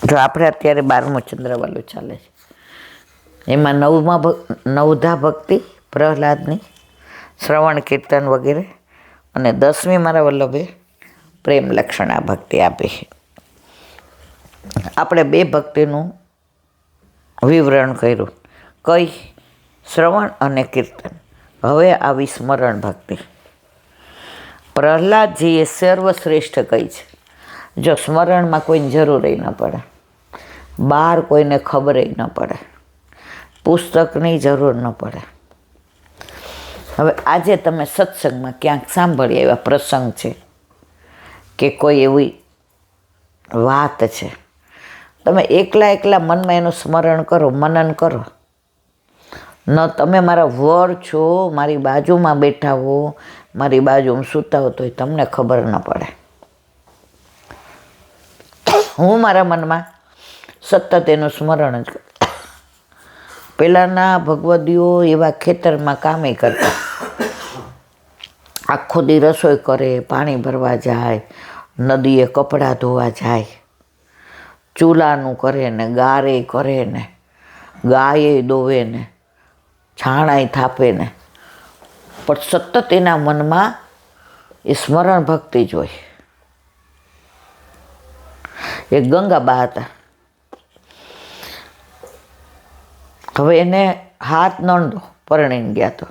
જો આપણે અત્યારે 12મો ચંદ્રવાલો ચાલે છે, એમાં નવધા ભક્તિ પ્રહલાદની, શ્રવણ કીર્તન વગેરે, અને 10મી મારા વલ્લભે પ્રેમ લક્ષણા ભક્તિ આપી છે. આપણે 2 ભક્તિનું વિવરણ કર્યું, કઈ શ્રવણ અને કીર્તન. હવે આવી સ્મરણ ભક્તિ. પ્રહલાદજીએ સર્વશ્રેષ્ઠ કહી છે. જો સ્મરણમાં કોઈને જરૂર ન પડે, બહાર કોઈને ખબર ન પડે, પુસ્તકની જરૂર ન પડે. હવે આજે તમે સત્સંગમાં ક્યાંક સાંભળી એવા પ્રસંગ છે કે કોઈ એવી વાત છે, તમે એકલા મનમાં એનું સ્મરણ કરો, મનન કરો. ન તમે મારા વર છો, મારી બાજુમાં બેઠા હો, મારી બાજુમાં સૂતા હો, તોય તમને ખબર ન પડે. હું મારા મનમાં સતત એનું સ્મરણ જ કરું. પહેલાંના ભગવદીઓ એવા ખેતરમાં કામે કરતા, આખો દી રસોઈ કરે, પાણી ભરવા જાય, નદીએ કપડાં ધોવા જાય, ચૂલાનું કરે ને, ગારે કરે ને, ગાયે દોવે ને, છાણાય થાપે ને, પણ સતત એના મનમાં એ સ્મરણ ભક્તિ જ હોય. એક ગંગાબા હતા. હવે એને હાથ નણંદો પરણીને ગયા તો,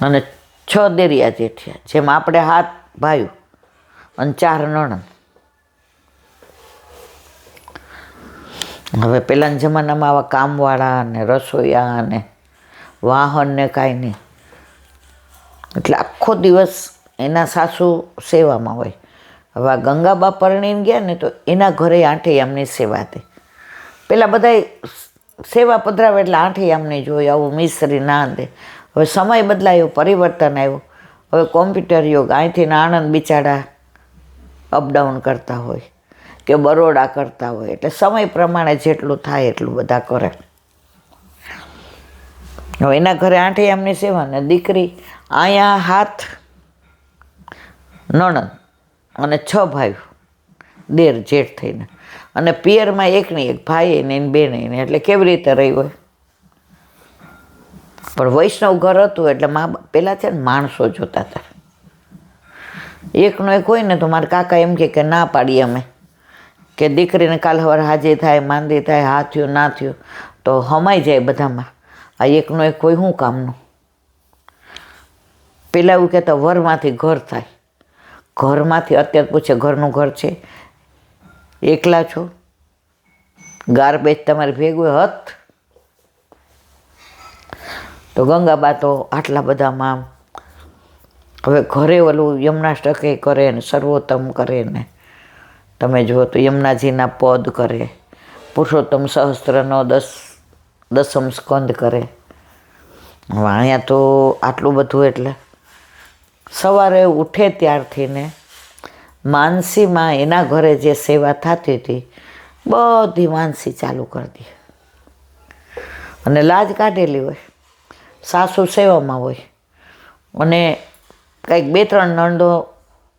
અને 6 દેરિયા જેઠિયા, જેમ આપણે હાથ ભાઈ અને 4 નણંદ. હવે પહેલાંના જમાનામાં આવા કામવાળા ને રસોઈયા ને વાહન ને કાંઈ નહીં, એટલે આખો દિવસ એના સાસુ સેવામાં હોય. હવે આ ગંગાબા પરણીને ગયા ને તો એના ઘરે આઠેયામની સેવા હતી. પહેલાં બધા સેવા પધરાવે એટલે આઠેયામની જોઈ, આવું મિશ્રી ના દે. હવે સમય બદલાયો, પરિવર્તન આવ્યું. હવે કોમ્પ્યુટર યુગ, અહીંથી આણંદ બિચારા અપડાઉન કરતા હોય કે બરોડા કરતા હોય, એટલે સમય પ્રમાણે જેટલું થાય એટલું બધા કરે. હવે એના ઘરે આઠેયામની સેવા ને દીકરી અહીંયા હાથ નણંદ અને 6 ભાઈઓ, દેર જેઠ થઈને, અને પિયરમાં એકની એક ભાઈ ને બેન ને, એટલે કેવી રીતે રહી હોય. પણ વૈષ્ણવ ઘર હતું એટલે પેલા છે ને માણસો જોતા હતા. એકનો એક હોય ને તો મારા કાકા એમ કે ના પાડીએ અમે, કે દીકરીને કાલ સવારે હાજી થાય, માંદી થાય, હા થયું ના થયું તો હમાઈ જાય બધામાં. આ એકનો એક કોઈ શું કામનું. પેલા એવું કહેતા વરમાંથી ઘર થાય, ઘરમાંથી અત્યારે પૂછે ઘરનું ઘર છે, એકલા છો, ગારબેજ તમારે ભેગું હત. તો ગંગાબા તો આટલા બધામાં હવે ઘરે ઓલું યમનાષ્ટકે કરે ને, સર્વોત્તમ કરે ને, તમે જુઓ તો યમુનાજીના પદ કરે, પુરુષોત્તમ સહસ્ત્રનો 10મ સ્કંદ કરે. હવે અહીંયા તો આટલું બધું, એટલે સવારે ઉઠે ત્યારથી ને માનસીમાં એના ઘરે જે સેવા થતી હતી બધી માનસી ચાલુ કરી દે. અને લાજ કાઢેલી હોય, સાસુ સેવામાં હોય, અને કંઈક 2-3 નણંદો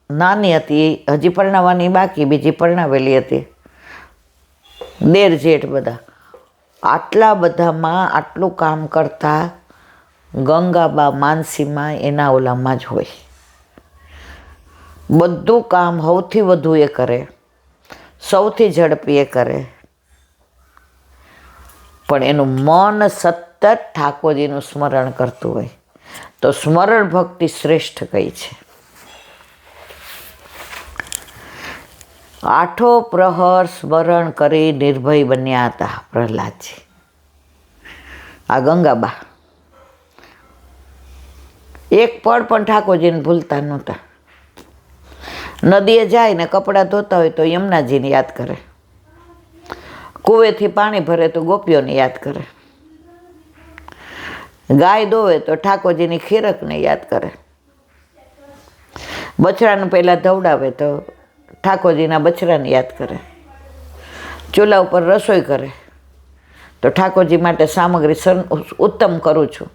નાની હતી, હજી પરણાવવાની બાકી, બીજી પરણાવેલી હતી, દેર જેઠ બધા. આટલા બધામાં આટલું કામ કરતા ગંગાબા માનસીમાં એના ઓલામાં જ હોય. બધું કામ સૌથી વધુ એ કરે, સૌથી ઝડપી એ કરે, પણ એનું મન સતત ઠાકોરજીનું સ્મરણ કરતું હોય. તો સ્મરણ ભક્તિ શ્રેષ્ઠ કઈ છે. 8 પ્રહર સ્મરણ કરી નિર્ભય બન્યા હતા પ્રહલાદજી. આ ગંગાબા એક પળ પણ ઠાકોરજીને ભૂલતા નહોતા. નદીએ જાય ને કપડાં ધોતા હોય તો યમુનાજીને યાદ કરે, કુવેથી પાણી ભરે તો ગોપીઓને યાદ કરે, ગાય દોવે તો ઠાકોરજીની ખીરકને યાદ કરે, બછડાને પહેલાં ધવડાવે તો ઠાકોરજીના બછડાને યાદ કરે, ચૂલા ઉપર રસોઈ કરે તો ઠાકોરજી માટે સામગ્રી ઉત્તમ કરું છું,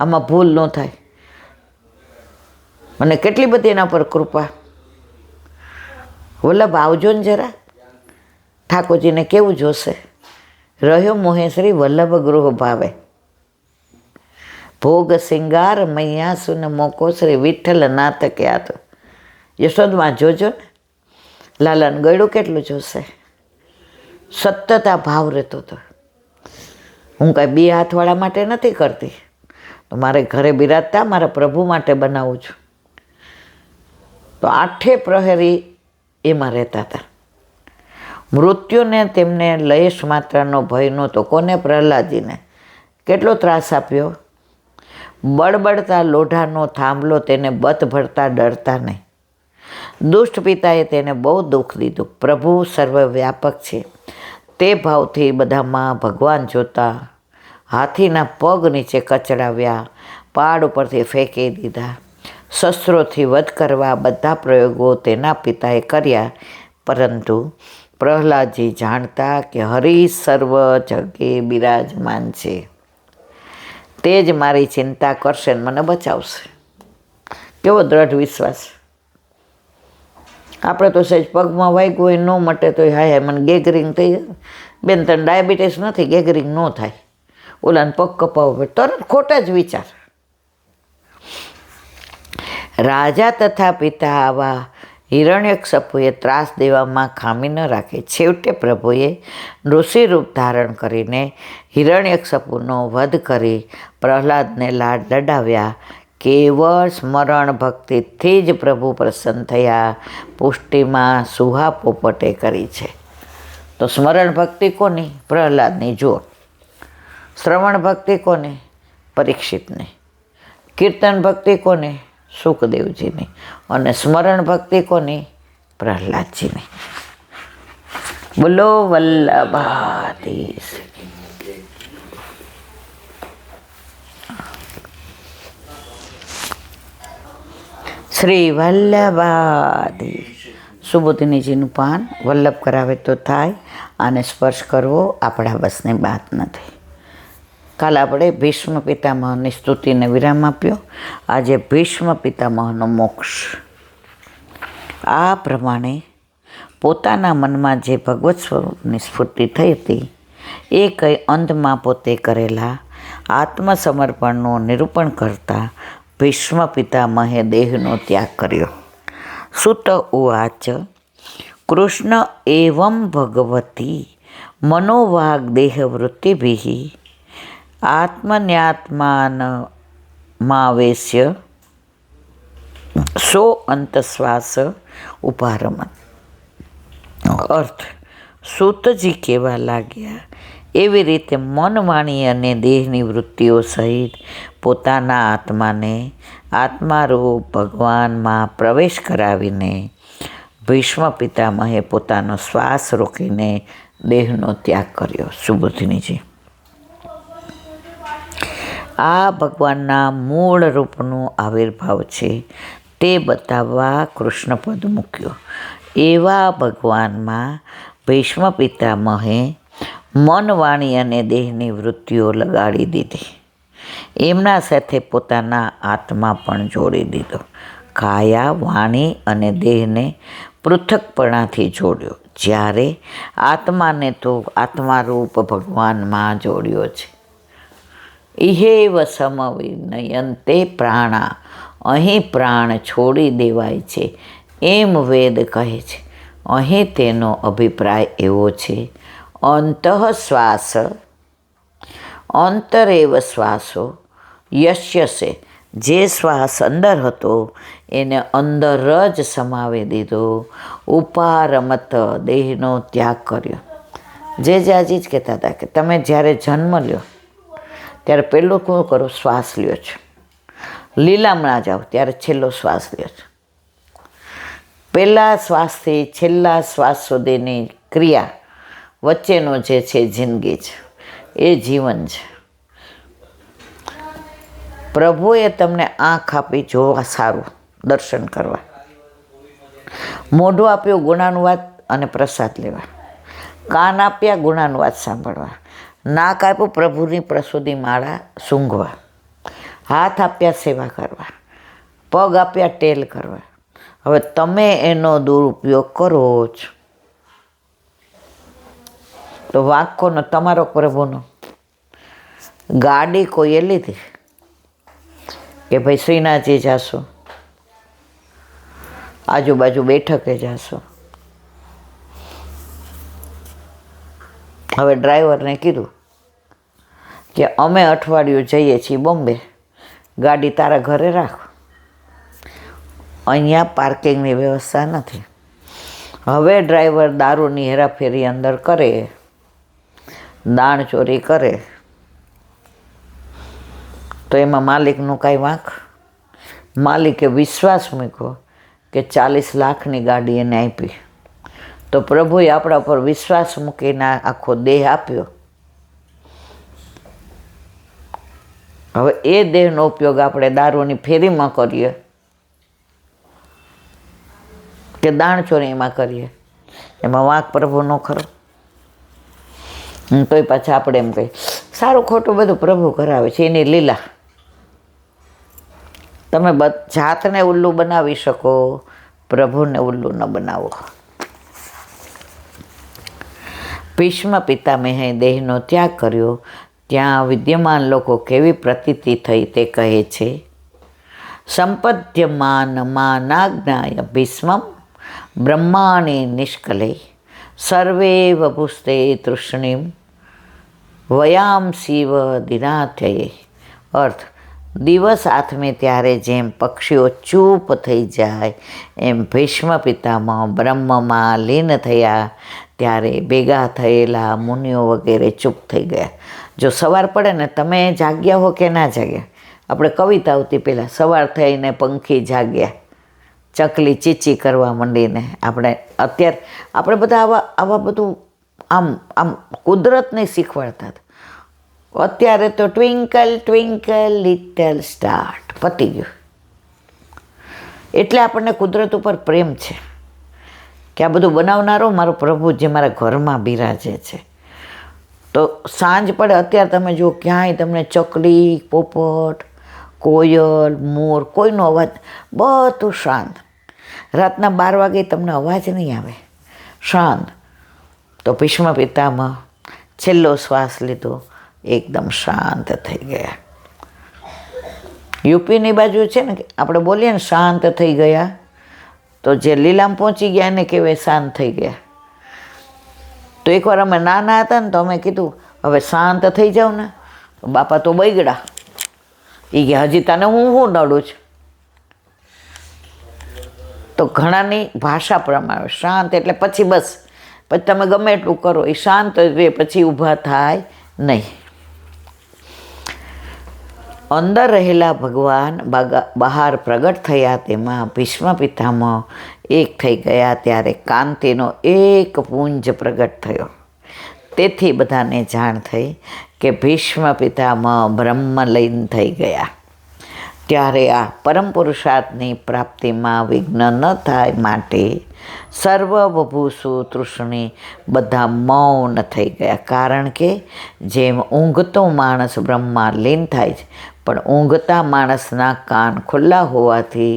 આમાં ભૂલ ન થાય. અને કેટલી બધી એના પર કૃપા. વલ્લભ આવજો ને જરા, ઠાકોરજીને કેવું જોશે? રહ્યો મોહે શ્રી વલ્લભ ગૃહ ભાવે, ભોગ સિંગાર મૈયા સુન મોકો શ્રી વિઠ્ઠલ નાથ ક્યાત. યશોદમાં જોજો ને, લાલાને ગળ્યું કેટલું જોશે? સતત આ ભાવ રહેતો હતો. હું કાંઈ બે હાથવાળા માટે નથી કરતી, તો મારે ઘરે બિરાજતા મારા પ્રભુ માટે બનાવું છું. તો 8 પ્રહરી એમાં રહેતા હતા. મૃત્યુને તેમને લયેશ માત્રનો ભય નહોતો. કોને? પ્રહલાદજીને. કેટલો ત્રાસ આપ્યો? બળબડતા લોઢાનો થાંભલો તેને બત ભરતા ડરતા નહીં. દુષ્ટ પિતાએ તેને બહુ દુઃખ દીધું. પ્રભુ સર્વવ્યાપક છે તે ભાવથી બધામાં ભગવાન જોતા હાથીના પગ નીચે કચડાવ્યા, પહાડ ઉપરથી ફેંકી દીધા. શસ્ત્રોથી વધ કરવા બધા પ્રયોગો તેના પિતાએ કર્યા, પરંતુ પ્રહલાદજી જાણતા કે હરિ સર્વ જગે બિરાજમાન છે, તે જ મારી ચિંતા કરશે ને મને બચાવશે. કેવો દ્રઢ વિશ્વાસ! આપણે તો સહેજ પગમાં વાગ્યું હોય, ન મટે તો હાય મને ગેગરિંગ થઈ જાય. બેન, તને ડાયાબિટીસ નથી, ગેગરિંગ ન થાય. ઓલાને પગ કપાવો, તરત ખોટા જ વિચાર. રાજા તથા પિતા આવા હિરણ્યકશપુએ ત્રાસ દેવામાં ખામી ન રાખી. છેવટે પ્રભુએ ઋષિરૂપ ધારણ કરીને હિરણ્યકશપુનો વધ કરી પ્રહલાદને લાડ લડાવ્યા. કેવળ સ્મરણ ભક્તિથી જ પ્રભુ પ્રસન્ન થયા. પુષ્ટિમાં સુહા પોપટે કરી છે. તો સ્મરણ ભક્તિ કોની? પ્રહલાદની. જો શ્રવણ ભક્તિ કોની? પરીક્ષિતની. કીર્તન ભક્તિ કોની? સુખદેવજીની. અને સ્મરણ ભક્તિ કોની? પ્રહલાદજીની. બોલો વલ્લભાધીશ. શ્રી વલ્લભાધીશ. સુબોધિનીજીનું પાન વલ્લભ કરાવે તો થાય, આને સ્પર્શ કરવો આપણા બસની વાત નથી. કાલે આપણે ભીષ્મ પિતામહની સ્તુતિને વિરામ આપ્યો. આજે ભીષ્મ પિતામહનો મોક્ષ. આ પ્રમાણે પોતાના મનમાં જે ભગવત સ્વરૂપની સ્ફૂર્તિ થઈ હતી, એ કંઈ અંતમાં પોતે કરેલા આત્મસમર્પણનું નિરૂપણ કરતા ભીષ્મ પિતામહે દેહનો ત્યાગ કર્યો. સુત ઉવાચ કૃષ્ણ એવં ભગવતી મનોવાગ દેહવૃત્તિભિઃ આત્મન્યાત્માનમાવેશ્ય સો અંતશ્વાસ ઉપારમન. અર્થ: સૂતજી કહેવા લાગ્યા, એવી રીતે મન, વાણી અને દેહની વૃત્તિઓ સહિત પોતાના આત્માને આત્મારૂપ ભગવાનમાં પ્રવેશ કરાવીને ભીષ્મ પિતામહે પોતાનો શ્વાસ રોકીને દેહનો ત્યાગ કર્યો. સુબોધિનીજી, આ ભગવાનના મૂળ રૂપનો આવિર્ભાવ છે તે બતાવવા કૃષ્ણપદ મૂક્યો. એવા ભગવાનમાં ભીષ્મ પિતામહે મન, વાણી અને દેહની વૃત્તિઓ લગાડી દીધી. એમના સાથે પોતાના આત્મા પણ જોડી દીધો. કાયા, વાણી અને દેહને પૃથકપણાથી જોડ્યો, જ્યારે આત્માને તો આત્મારૂપ ભગવાનમાં જોડ્યો છે. ઇહેવ સમવિનયન્તે પ્રાણા. અહીં પ્રાણ છોડી દેવાય છે એમ વેદ કહે છે. અહીં તેનો અભિપ્રાય એવો છે: અંતઃશ્વાસ અંતરેવ શ્વાસો યશ્યસે. જે શ્વાસ અંદર હતો એને અંદર જ સમાવી દીધો. ઉપારમત, દેહનો ત્યાગ કર્યો. જે જાજી જ કહેતા હતા કે તમે જ્યારે જન્મ લ્યો ત્યારે પહેલું શું કરો? શ્વાસ લ્યો છો. લીલામણા જાઓ ત્યારે છેલ્લો શ્વાસ લ્યો છો. પહેલા શ્વાસથી છેલ્લા શ્વાસ સુધીની ક્રિયા વચ્ચેનો જે છે જિંદગી છે, એ જીવન છે. પ્રભુએ તમને આંખ આપી જોવા સારું, દર્શન કરવા. મોઢું આપ્યું ગુણાનુવાદ અને પ્રસાદ લેવા. કાન આપ્યા ગુણાનુવાદ સાંભળવા. નાક આપ્યું પ્રભુની પ્રસુદી માળા સૂંઘવા. હાથ આપ્યા સેવા કરવા. પગ આપ્યા ટેલ કરવા. હવે તમે એનો દુરુપયોગ કરો છો. તો વાંક કોનો? તમારો, પ્રભુનો. ગાડી કોઈએ લીધી કે ભાઈ શ્રીનાથજી જાશો, આજુબાજુ બેઠકે જાશો. હવે ડ્રાઈવરને કીધું કે અમે અઠવાડિયું જઈએ છીએ બોમ્બે, ગાડી તારા ઘરે રાખ, અહીંયા પાર્કિંગની વ્યવસ્થા નથી. હવે ડ્રાઈવર દારૂની હેરાફેરી અંદર કરે, દાણચોરી કરે, તો એમાં માલિકનું કાંઈ વાંક? માલિકે વિશ્વાસ મૂક્યો કે 40 લાખની ગાડી એને આપી, તો પ્રભુએ આપણા પર વિશ્વાસ મૂકીને આખો દેહ આપ્યો. હવે એ દેહનો ઉપયોગ આપણે દારૂની ફેરીમાં કરીએ કે દાણચોરીમાં કરીએ, એમાં વાંક પ્રભુનો ખરો? તોય પાછા આપણે એમ કહીએ સારું ખોટું બધું પ્રભુ કરાવે છે, એની લીલા. તમે જાતને ઉલ્લુ બનાવી શકો, પ્રભુને ઉલ્લુ ન બનાવો. ભીષ્મ પિતામહે દેહનો ત્યાગ કર્યો, ત્યાં વિદ્યમાન લોકો કેવી પ્રતીતિ થઈ તે કહે છે. સંપદ્યમાન માનાજ્ઞાય ભીષ્મમ બ્રહ્માણી નિષ્કલે સર્વે વભુસ્તે તૃષ્ણિમ વયામ શિવ દિનાથ્યયે. અર્થ: દિવસ આથમે ત્યારે જેમ પક્ષીઓ ચૂપ થઈ જાય એમ ભીષ્મ પિતામહ બ્રહ્મમાં લીન થયા ત્યારે ભેગા થયેલા મુનિઓ વગેરે ચૂપ થઈ ગયા. જો સવાર પડે ને, તમે જાગ્યા હો કે ના જાગ્યા, આપણે કવિતા આવતી પહેલાં, સવાર થઈને પંખી જાગ્યા, ચકલી ચીચી કરવા માંડીને. અત્યારે આપણે બધા આવા બધું આમ કુદરતને શીખવાડતા હતા. અત્યારે તો ટ્વિંકલ ટ્વિંકલ લિટલ સ્ટાર, પતી ગયું. એટલે આપણને કુદરત ઉપર પ્રેમ છે કે આ બધું બનાવનારો મારો પ્રભુ જે મારા ઘરમાં બિરાજે છે. તો સાંજ પડે, અત્યારે તમે જુઓ ક્યાંય તમને ચકલી, પોપટ, કોયલ, મોર, કોઈનો અવાજ, બધું શાંત. રાતના 12 વાગે તમને અવાજ નહીં આવે, શાંત. તો ભીષ્મ પિતામહ છેલ્લો શ્વાસ લીધો, એકદમ શાંત થઈ ગયા. યુપીની બાજુ છે ને, આપણે બોલીએ ને શાંત થઈ ગયા, તો જે લીલામ પહોંચી ગયા એને કહેવાય શાંત થઈ ગયા. તો એકવાર અમે નાના હતા ને, તો અમે કીધું હવે શાંત થઈ જાવ ને. બાપા તો બગડા, એ ગયા હજી તને હું નડું છું. તો ઘણાની ભાષા પ્રમાણે શાંત એટલે પછી બસ, પછી તમે ગમે એટલું કરો, એ શાંત રહે, પછી ઊભા થાય નહીં. અંદર રહેલા ભગવાન બહાર પ્રગટ થયા, તેમાં ભીષ્મ પિતામહ એક થઈ ગયા ત્યારે કાંતિનો એક પુંજ પ્રગટ થયો. તેથી બધાને જાણ થઈ કે ભીષ્મ પિતામહ બ્રહ્મલીન થઈ ગયા. ત્યારે આ પરમ પુરુષાર્થની પ્રાપ્તિમાં વિઘ્ન ન થાય માટે સર્વ બભૂસુ તૃષ્ણી બધા મૌન થઈ ગયા. કારણ કે જેમ ઊંઘતો માણસ બ્રહ્મમાં લીન થાય છે, પણ ઊંઘતા માણસના કાન ખુલ્લા હોવાથી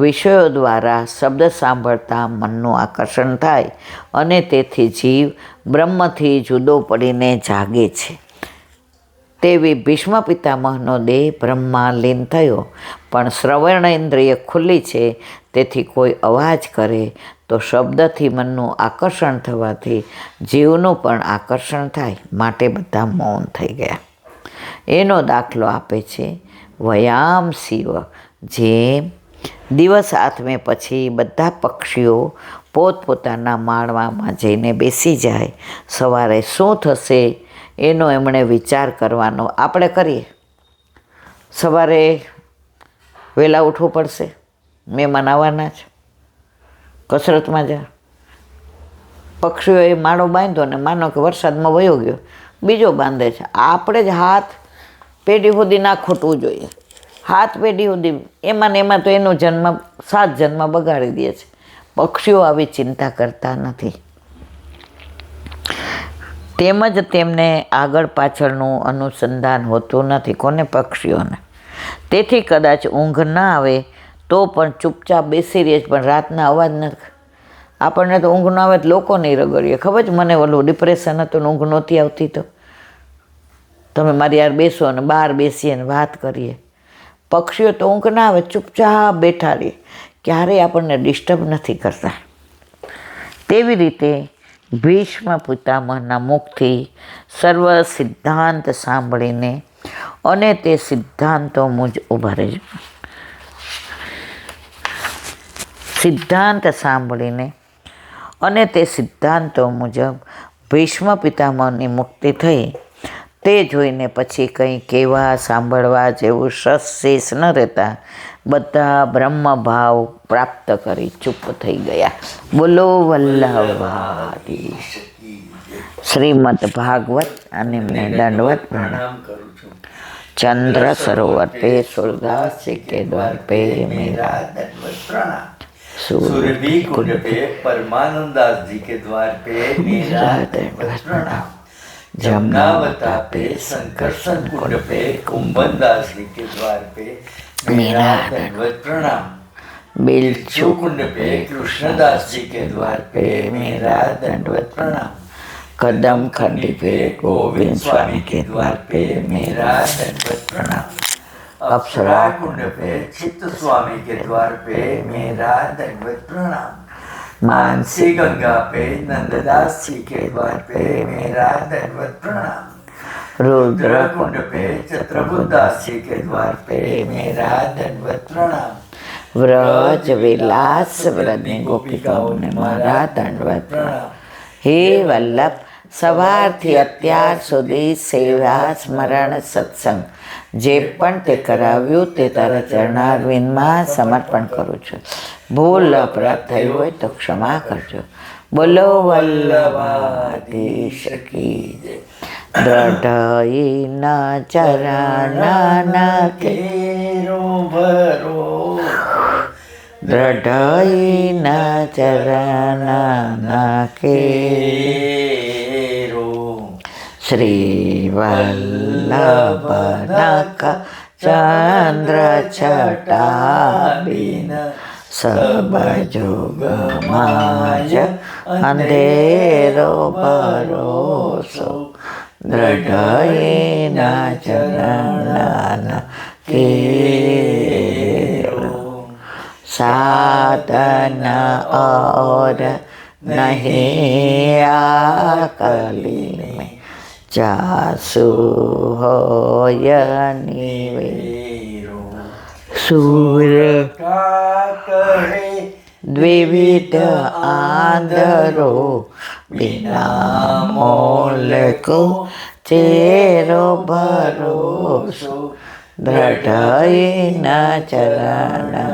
વિષયો દ્વારા શબ્દ સાંભળતા મનનું આકર્ષણ થાય અને તેથી જીવ બ્રહ્મથી જુદો પડીને જાગે છે. તેવી ભીષ્મ પિતામહનો દેહ બ્રહ્મમાં લીન થયો, પણ શ્રવણેન્દ્રિય ખુલ્લી છે, તેથી કોઈ અવાજ કરે તો શબ્દથી મનનું આકર્ષણ થવાથી જીવનું પણ આકર્ષણ થાય, માટે બધા મૌન થઈ ગયા. એનો દાખલો આપે છે વયામ શિવ. જેમ દિવસ આથમે પછી બધા પક્ષીઓ પોતપોતાના માળવામાં જઈને બેસી જાય, સવારે શું થશે એનો એમણે વિચાર કરવાનો આપણે કરીએ. સવારે વહેલા ઉઠવું પડશે, મહેમાન આવવાના છે, કસરતમાં જા. પક્ષીઓએ માળો બાંધ્યો ને માનો કે વરસાદમાં વયો ગયો, બીજો બાંધે છે. આપણે જ હાથ પેઢી સુધી ના ખૂટવું જોઈએ. હાથ પેઢી સુધી એમાં ને એમાં તો એનો જન્મ 7 જન્મ બગાડી દે છે. પક્ષીઓ આવી ચિંતા કરતા નથી. તેમજ તેમને આગળ પાછળનું અનુસંધાન હોતું નથી. કોને? પક્ષીઓને. તેથી કદાચ ઊંઘ ના આવે તો પણ ચૂપચાપ બેસી રહે છે, પણ રાતના અવાજ નથી. આપણને તો ઊંઘ ન આવે તો લોકો નહીં રગડીએ. ખબર છે મને ઓલું ડિપ્રેશન હતું ને ઊંઘ નહોતી આવતી, તો તમે મારી યાર બેસો અને બહાર બેસીએ ને વાત કરીએ. પક્ષીઓ તો ઊંઘ ના આવે, ચૂપચાપ બેઠા રહીએ, ક્યારેય આપણને ડિસ્ટર્બ નથી કરતા. તેવી રીતે ભીષ્મ પિતામહના મુખથી સર્વ સિદ્ધાંત સાંભળીને અને તે સિદ્ધાંતો મુજબ ઊભા રહેજો. સિદ્ધાંત સાંભળીને અને તે સિદ્ધાંતો મુજબ ભીષ્મ પિતામહની મુક્તિ થઈ. તે જોઈને પછી કંઈ કહેવા સાંભળવા જેવું શેષ ન રહેતા બધા બ્રહ્મભાવ પ્રાપ્ત કરી ચૂપ થઈ ગયા. બોલો વલ્લભાધીશ. શ્રીમદ ભાગવત અને મેં દંડવત પ્રણામ કરું છું. चंद्र सरोवर पे सूरदास जी के द्वार पे मेरा दंडवत प्रणाम. सूरबी कुंड पे परमानंदास जी के द्वार पे मेरा दंडवत प्रणाम. जमुनावता पे संकर्षण कुंड पे कुंभनदास जी के द्वार पे मेरा दंडवत प्रणाम. बेलचू कुंड पे कृष्णदास जी के द्वार पे मेरा दंडवत प्रणाम. कदम खंडी पे गोविंद स्वामी के द्वार पे मेरा दंडवत प्रणाम. अप्सरा कुंड पे चित्त स्वामी के द्वार पे मेरा दंडवत प्रणाम. मानसी गंगा पे नंददास जी के द्वार पे मेरा दंडवत प्रणाम. रुद्र कुंड पे चित्रबुद्धास जी के द्वार पे मेरा दंडवत प्रणाम. व्रज विलास व्रजनी गोपिकाओं ने मारा दंडवत प्रणाम. हे वल्लभ, સવારથી અત્યાર સુધી સેવા સ્મરણ સત્સંગ જે પણ તે કરાવ્યું તે તારા ચરણારવિંદમાં સમર્પણ કરું છું. ભૂલ અપરાધ થયું હોય તો ક્ષમા કરજો. બોલો વલ્લભાધીશ કી જય. દ્રઢઈના ચરણના કેરો ભરો, દ્રઢઈના ચરણના કેરો. શ્રી વલ્લભનક ચંદ્ર છટાબીન સબ જોગમાજ અંધેરો ભરોસો. દ્રઢઈના ચરણના કેરો. साधन और नहीं आकली में जासु हो निवेरो. सूर्य काकड़े द्विविध आंधरो बिना मोल को चेरो भरोसो. દ્રઢઈના ચરણના,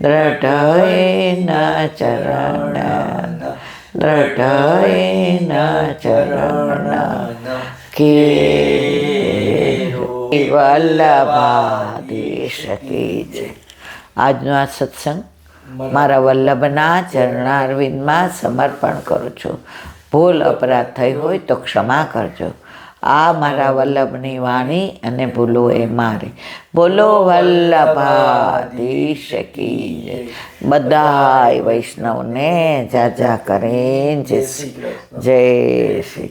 દ્રઢઈના ચરણના, દ્રઢઈના ચરણના કેરો. વલ્લભાધીશ કી જય. આજનો આ સત્સંગ મારા વલ્લભના ચરણારવિંદમાં સમર્પણ કરું છું. ભૂલ અપરાધ થઈ હોય તો ક્ષમા કરજો. આ મારા વલ્લભની વાણી અને ભૂલો એ મારી. બોલો વલ્લભાધીશ કી જય. બધાય વૈષ્ણવને જાજા કરીને જય શ્રી